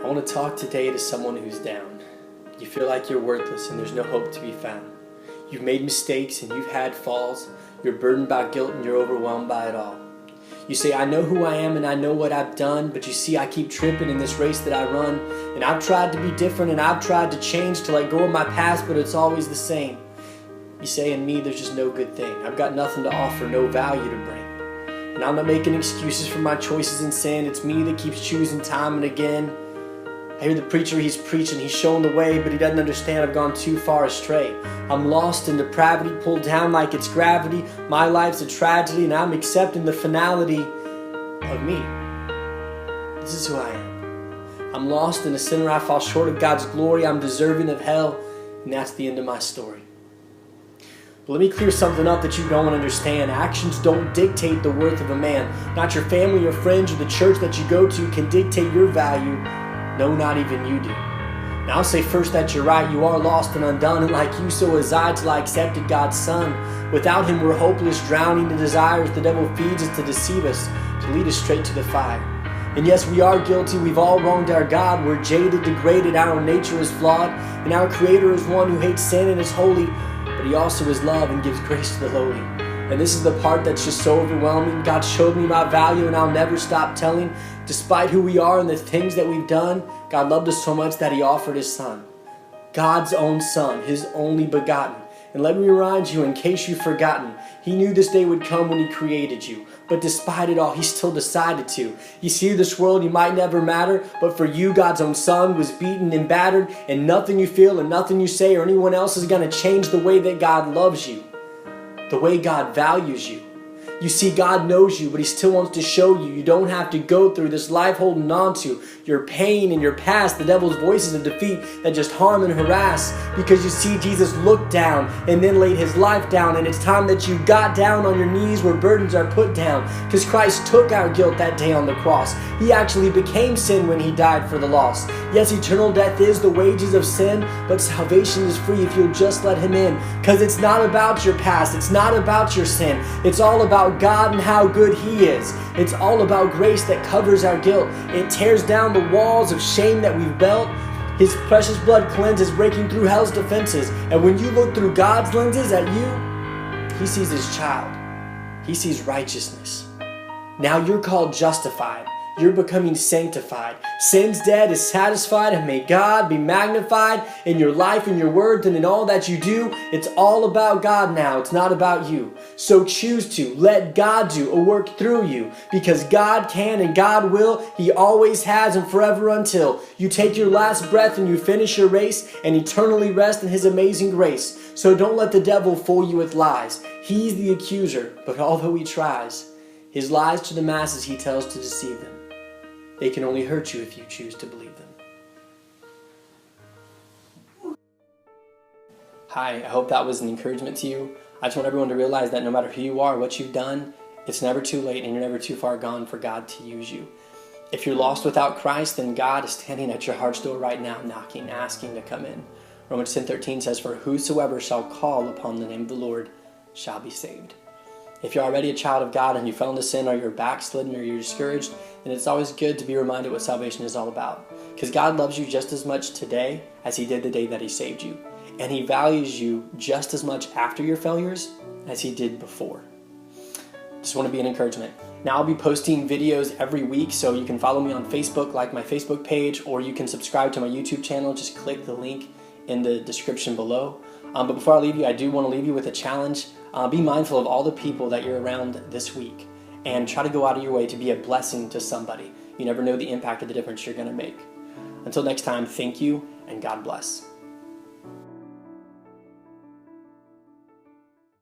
I want to talk today to someone who's down. You feel like you're worthless and there's no hope to be found. You've made mistakes and you've had falls. You're burdened by guilt and you're overwhelmed by it all. You say, I know who I am and I know what I've done, but you see I keep tripping in this race that I run. And I've tried to be different and I've tried to change to let go of my past, but it's always the same. You say, in me there's just no good thing. I've got nothing to offer, no value to bring. And I'm not making excuses for my choices and sin. It's me that keeps choosing time and again. I hear the preacher, he's preaching, he's showing the way, but he doesn't understand I've gone too far astray. I'm lost in depravity, pulled down like it's gravity. My life's a tragedy, and I'm accepting the finality of me. This is who I am. I'm lost in a sinner, I fall short of God's glory. I'm deserving of hell, and that's the end of my story. But let me clear something up that you don't understand. Actions don't dictate the worth of a man. Not your family or friends or the church that you go to can dictate your value. No, not even you do. Now I'll say first that you're right. You are lost and undone, and like you, so was I till I accepted God's Son. Without Him, we're hopeless, drowning in desires. The devil feeds us to deceive us, to lead us straight to the fire. And yes, we are guilty. We've all wronged our God. We're jaded, degraded. Our nature is flawed, and our Creator is one who hates sin and is holy. But He also is love and gives grace to the lowly. And this is the part that's just so overwhelming. God showed me my value and I'll never stop telling. Despite who we are and the things that we've done, God loved us so much that He offered His Son. God's own Son, His only begotten. And let me remind you, in case you've forgotten, He knew this day would come when He created you. But despite it all, He still decided to. You see, this world, you might never matter, but for you, God's own Son was beaten and battered, and nothing you feel and nothing you say or anyone else is going to change the way that God loves you. The way God values you. You see, God knows you, but He still wants to show you. You don't have to go through this life holding on to your pain and your past, the devil's voices of defeat that just harm and harass. Because you see, Jesus looked down and then laid His life down, and it's time that you got down on your knees where burdens are put down. Because Christ took our guilt that day on the cross. He actually became sin when He died for the lost. Yes, eternal death is the wages of sin, but salvation is free if you'll just let Him in. Because it's not about your past. It's not about your sin. It's all about God and how good He is. It's all about grace that covers our guilt. It tears down the walls of shame that we've built. His precious blood cleanses, breaking through hell's defenses. And when you look through God's lenses at you, He sees His child. He sees righteousness. Now you're called justified. You're becoming sanctified. Sin's dead is satisfied, and may God be magnified in your life, in your words, and in all that you do. It's all about God now. It's not about you. So choose to let God do a work through you, because God can and God will. He always has and forever until you take your last breath and you finish your race and eternally rest in His amazing grace. So don't let the devil fool you with lies. He's the accuser, but although he tries, his lies to the masses he tells to deceive them. They can only hurt you if you choose to believe them. Hi, I hope that was an encouragement to you. I just want everyone to realize that no matter who you are, what you've done, it's never too late and you're never too far gone for God to use you. If you're lost without Christ, then God is standing at your heart's door right now, knocking, asking to come in. Romans 10:13 says, "For whosoever shall call upon the name of the Lord shall be saved." If you're already a child of God and you fell into sin, or you're backslidden, or you're discouraged, then it's always good to be reminded what salvation is all about. Because God loves you just as much today as He did the day that He saved you. And He values you just as much after your failures as He did before. Just want to be an encouragement. Now I'll be posting videos every week, so you can follow me on Facebook, like my Facebook page, or you can subscribe to my YouTube channel. Just click the link in the description below. But before I leave you, I do want to leave you with a challenge. Be mindful of all the people that you're around this week, and try to go out of your way to be a blessing to somebody. You never know the impact of the difference you're going to make. Until next time, thank you, and God bless.